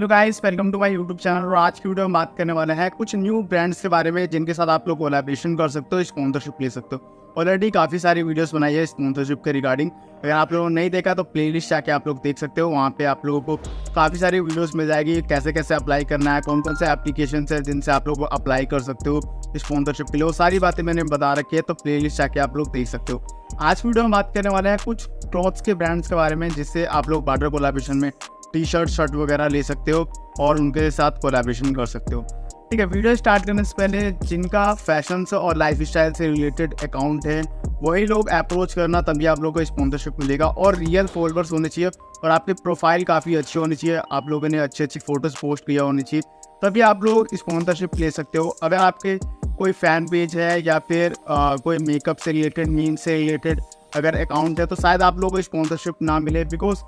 Hello guys, welcome to my YouTube channel. और आज की वीडियो में बात करने वाले हैं कुछ न्यू ब्रांड्स के बारे में जिनके साथ आप लोग कोलैबोरेशन कर सकते हो, स्पॉन्सरशिप ले सकते हो। ऑलरेडी काफ़ी सारी वीडियोस बनाई है स्पॉन्सरशिप के रिगार्डिंग। अगर आप लोगों ने नहीं देखा तो प्लेलिस्ट जाके आप लोग देख सकते हो। वहाँ पे आप लोगों को काफ़ी सारी वीडियोस मिल जाएगी, कैसे कैसे अप्लाई करना है, कौन कौन से एप्लीकेशन है जिनसे आप लोग अप्लाई कर सकते हो स्पॉन्सरशिप के लिए। वो सारी बातें मैंने बता रखी है, तो प्लेलिस्ट जाके आप लोग देख सकते हो। आज वीडियो में बात करने वाले हैं कुछ क्लॉथ्स के ब्रांड्स के बारे में जिससे आप लोग बार्डर कोलैबोरेशन में टी शर्ट वगैरह ले सकते हो और उनके साथ कोलैबोरेशन कर सकते हो। ठीक है, वीडियो स्टार्ट करने से पहले जिनका फैशन से और लाइफ स्टाइल से रिलेटेड अकाउंट है वही लोग अप्रोच करना, तभी आप लोगों को स्पॉन्सरशिप मिलेगा। और रियल फॉलोअर्स होने चाहिए और आपकी प्रोफाइल काफ़ी अच्छी होनी चाहिए, आप लोगों ने अच्छी अच्छी फोटोज़ पोस्ट किया होनी चाहिए, तभी आप लोग स्पॉन्सरशिप ले सकते हो। अगर आपके कोई फ़ैन पेज है या फिर कोई मेकअप से रिलेटेड, मीम से रिलेटेड अगर अकाउंट है तो शायद आप लोगों को स्पॉन्सरशिप ना मिले, बिकॉज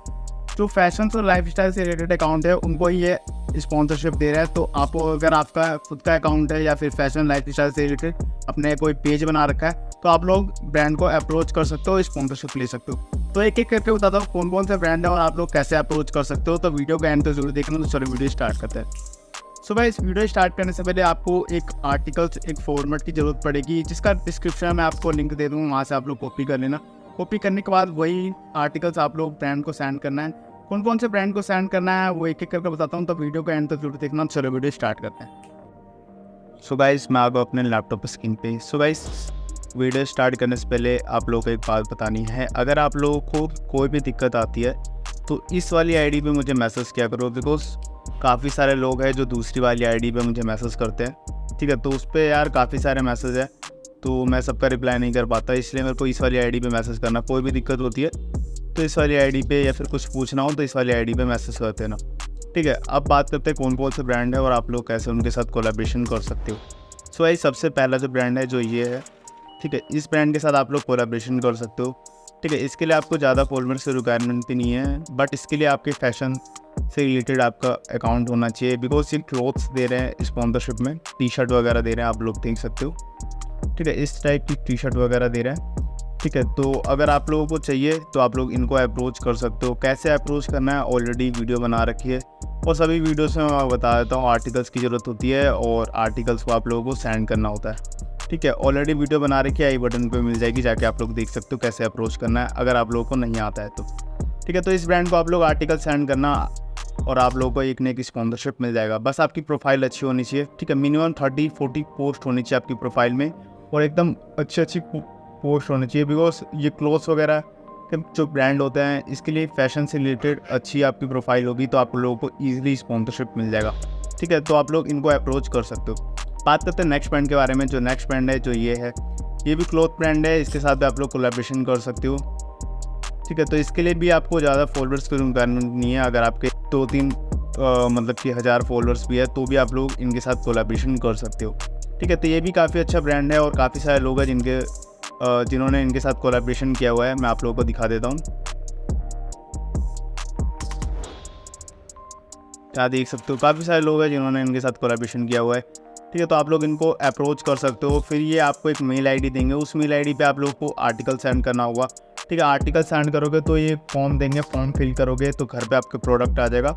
जो फैशन और लाइफस्टाइल से रिलेटेड अकाउंट है उनको ही ये स्पॉन्सरशिप दे रहा है। तो आपको अगर आपका खुद का अकाउंट है या फिर फैशन लाइफस्टाइल से रिलेटेड अपने कोई पेज बना रखा है तो आप लोग ब्रांड को अप्रोच कर सकते हो, स्पॉन्सरशिप ले सकते हो। तो एक एक करके बताता हूँ कौन कौन से ब्रांड है और आप लोग कैसे अप्रोच कर सकते हो। तो वीडियो का एंड तो जरूर देखना। तो चलो वीडियो स्टार्ट करते हैं। सो भाई, इस वीडियो स्टार्ट करने से पहले आपको एक आर्टिकल्स, एक फॉर्मेट की ज़रूरत पड़ेगी जिसका डिस्क्रिप्शन में आपको लिंक दे दूँगा, वहाँ से आप लोग कॉपी कर लेना। कॉपी करने के बाद वही आर्टिकल्स आप लोग ब्रांड को सेंड करना है। कौन कौन से ब्रांड को सेंड करना है वो एक एक करके बताता हूँ, तो वीडियो का एंड तक जरूर देखना। चलो वीडियो स्टार्ट करते हैं। सो गाइस, मैं आ गया अपने लैपटॉप स्क्रीन पे। सो गाइस, वीडियो स्टार्ट करने से पहले आप लोगों को एक बात बतानी है। अगर आप लोगों को कोई भी दिक्कत आती है तो इस वाली आईडी पे मुझे मैसेज किया करो, बिकॉज काफ़ी सारे लोग हैं जो दूसरी वाली आईडी पे मुझे मैसेज करते हैं। ठीक है, तो उस पर यार काफ़ी सारे मैसेज है तो मैं सबका रिप्लाई नहीं कर पाता, इसलिए मेरे को इस वाली आईडी पे मैसेज करना। कोई भी दिक्कत होती है तो इस वाली आईडी पे, या फिर कुछ पूछना हो तो इस वाली आईडी पे मैसेज करते हैं ना। ठीक है, अब बात करते हैं कौन कौन से ब्रांड है और आप लोग कैसे उनके साथ कोलैबोरेशन कर सकते हो। सो भाई, सबसे पहला जो ब्रांड है जो ये है, ठीक है, इस ब्रांड के साथ आप लोग कोलैबोरेशन कर सकते हो। ठीक है, इसके लिए आपको ज़्यादा फॉलोअर्स की रिक्वायरमेंट भी नहीं है, बट इसके लिए आपके फैशन से रिलेटेड आपका अकाउंट होना चाहिए, बिकॉज ये क्लोथ्स दे रहे हैं स्पॉन्सरशिप में, टी शर्ट वगैरह दे रहे हैं, आप लोग देख सकते हो। ठीक है, इस टाइप की टी शर्ट वगैरह दे रहे हैं। ठीक है, तो अगर आप लोगों को चाहिए तो आप लोग इनको अप्रोच कर सकते हो। कैसे अप्रोच करना है ऑलरेडी वीडियो बना रखी है और सभी वीडियोस में मैं बता देता हूँ। आर्टिकल्स की ज़रूरत होती है और आर्टिकल्स को आप लोगों को सेंड करना होता है। ठीक है, ऑलरेडी वीडियो बना रखी है, आई बटन पे मिल जाएगी, जाके आप लोग देख सकते हो कैसे अप्रोच करना है अगर आप लोगों को नहीं आता है तो। ठीक है, तो इस ब्रांड को आप लोग आर्टिकल सेंड करना और आप लोगों को एक न एक स्पॉन्सरशिप मिल जाएगा। बस आपकी प्रोफाइल अच्छी होनी चाहिए। ठीक है, मिनिमम 30-40 पोस्ट होनी चाहिए आपकी प्रोफाइल में और एकदम अच्छी पोस्ट होनी चाहिए, बिकॉज ये क्लोथ्स वगैरह के जो ब्रांड होते हैं इसके लिए फैशन से रिलेटेड अच्छी आपकी प्रोफाइल होगी तो आप लोगों को ईजिली स्पॉन्सरशिप मिल जाएगा। ठीक है, तो आप लोग इनको अप्रोच कर सकते हो। बात करते हैं नेक्स्ट ब्रांड के बारे में। जो नेक्स्ट ब्रांड है जो ये है, ये भी क्लॉथ ब्रांड है, इसके साथ भी आप लोग कोलैबोरेशन कर सकते हो। ठीक है, तो इसके लिए भी आपको ज़्यादा फॉलोअर्स की रिक्वायरमेंट नहीं है। अगर आपके 2-3 मतलब कि 1000 फॉलोअर्स भी है तो भी आप लोग इनके साथ कोलैबोरेशन कर सकते हो। ठीक है, तो ये भी काफ़ी अच्छा ब्रांड है और काफ़ी सारे लोग हैं जिन्होंने इनके साथ कोलैबोरेशन किया हुआ है। मैं आप लोगों को दिखा देता हूँ, क्या देख सकते हो, काफ़ी सारे लोग हैं जिन्होंने इनके साथ कोलैबोरेशन किया हुआ है। ठीक है, तो आप लोग इनको अप्रोच कर सकते हो। फिर ये आपको एक मेल आईडी देंगे, उस मेल आईडी पे आप लोग को आर्टिकल सेंड करना होगा। ठीक है, आर्टिकल सेंड करोगे तो ये फॉर्म देंगे, फॉर्म फिल करोगे तो घर पे आपके प्रोडक्ट आ जाएगा।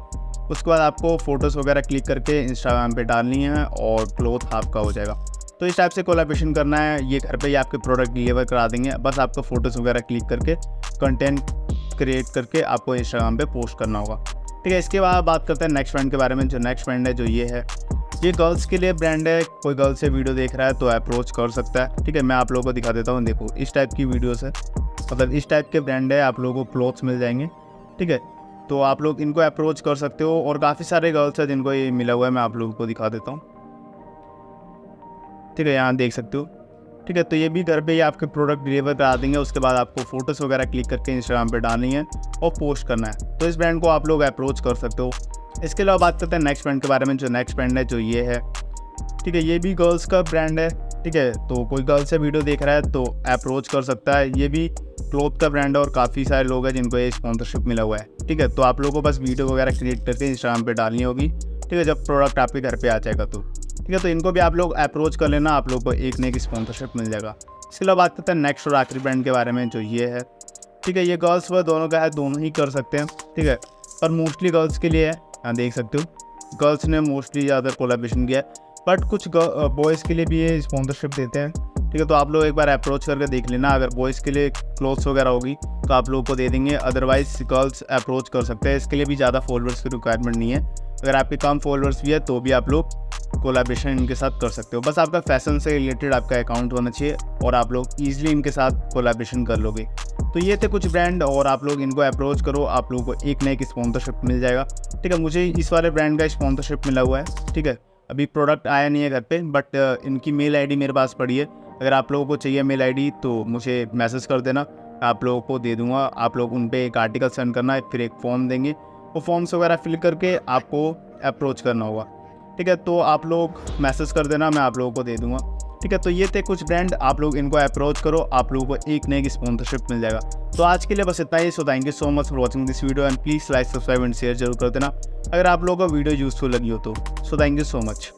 उसके बाद आपको फ़ोटोज़ वगैरह क्लिक करके इंस्टाग्राम पे डालनी है और क्लोथ आपका हो जाएगा। तो इस टाइप से कोलैबोरेशन करना है। ये घर पे ही आपके प्रोडक्ट डिलीवर करा देंगे, बस आपको फ़ोटोज़ वगैरह क्लिक करके कंटेंट क्रिएट करके आपको इंस्टाग्राम पे पोस्ट करना होगा। ठीक है, इसके बाद बात करते हैं नेक्स्ट ब्रांड के बारे में। जो नेक्स्ट ब्रांड है जो ये है, ये गर्ल्स के लिए ब्रांड है। कोई गर्ल्स से वीडियो देख रहा है तो अप्रोच कर सकता है। ठीक है, मैं आप लोगों को दिखा देता हूँ। देखो, इस टाइप की वीडियोस है, मतलब इस टाइप के ब्रांड है, आप लोगों को क्लोथ्स मिल जाएंगे। ठीक है, तो आप लोग इनको अप्रोच कर सकते हो और काफ़ी सारे गर्ल्स हैं जिनको ये मिला हुआ है। मैं आप लोगों को दिखा देता हूँ। ठीक है, यहाँ देख सकते हो। ठीक है, तो ये भी घर पे ही आपके प्रोडक्ट डिलीवर करा देंगे। उसके बाद आपको फ़ोटोज़ वगैरह क्लिक करके इंस्टाग्राम पे डालनी है और पोस्ट करना है। तो इस ब्रांड को आप लोग अप्रोच कर सकते हो। इसके अलावा बात करते हैं नेक्स्ट ब्रांड के बारे में। जो नेक्स्ट ब्रांड है जो ये है, ठीक है, ये भी गर्ल्स का ब्रांड है। ठीक है, तो कोई गर्ल्स से वीडियो देख रहा है तो अप्रोच कर सकता है। ये भी क्लॉथ का ब्रांड है और काफ़ी सारे लोग हैं जिनको ये स्पॉन्सरशिप मिला हुआ है। ठीक है, तो आप लोगों को बस वीडियो वगैरह क्रिएट करके इंस्टाग्राम पे डालनी होगी। ठीक है, जब प्रोडक्ट आपके घर पे आ जाएगा तो। ठीक है, तो इनको भी आप लोग अप्रोच कर लेना, आप लोग को एक न एक स्पॉन्सरशिप मिल जाएगा। इसके अलावा बात करते हैं नेक्स्ट और आखिरी ब्रांड के बारे में जो ये है। ठीक है, ये गर्ल्स व दोनों का है, दोनों ही कर सकते हैं। ठीक है, पर मोस्टली गर्ल्स के लिए है, यहाँ देख सकते हो। गर्ल्स ने मोस्टली ज़्यादा कोलैबोरेशन किया है, बट कुछ बॉयज़ के लिए भी ये स्पॉन्सरशिप देते हैं। ठीक है, तो आप लोग एक बार अप्रोच करके देख लेना। अगर बॉयज़ के लिए क्लोथ्स वगैरह होगी तो आप लोगों को दे देंगे, अदरवाइज़ गर्ल्स अप्रोच कर सकते हैं। इसके लिए भी ज़्यादा फॉलोअर्स की रिक्वायरमेंट नहीं है। अगर आपके कम फॉलोअर्स भी है तो भी आप लोग कोलैबोरेशन इनके साथ कर सकते हो। बस आपका फैशन से रिलेटेड आपका अकाउंट होना चाहिए और आप लोग ईजिली इनके साथ कोलैबोरेशन कर लोगे। तो ये थे कुछ ब्रांड और आप लोग इनको अप्रोच करो, आप लोगों को एक ना एक स्पॉन्सरशिप मिल जाएगा। ठीक है, मुझे इस वाले ब्रांड का स्पॉन्सरशिप मिला हुआ है। ठीक है, अभी प्रोडक्ट आया नहीं है घर पे, बट इनकी मेल आईडी मेरे पास पड़ी है। अगर आप लोगों को चाहिए मेल आईडी तो मुझे मैसेज कर देना, आप लोगों को दे दूंगा। आप लोग उन पर एक आर्टिकल सेंड करना, फिर एक फॉर्म देंगे, वो फॉर्म्स वगैरह फिल करके आपको अप्रोच करना होगा। ठीक है, तो आप लोग मैसेज कर देना, मैं आप लोगों को दे दूंगा। ठीक है, तो ये थे कुछ ब्रांड, आप लोग इनको अप्रोच करो, आप लोगों को एक नई स्पॉन्सरशिप मिल जाएगा। तो आज के लिए बस इतना ही। So thank you so much for watching this video and please like, subscribe and share जरूर कर देना अगर आप लोगों को वीडियो यूजफुल लगी हो तो। सो थैंक यू सो मच।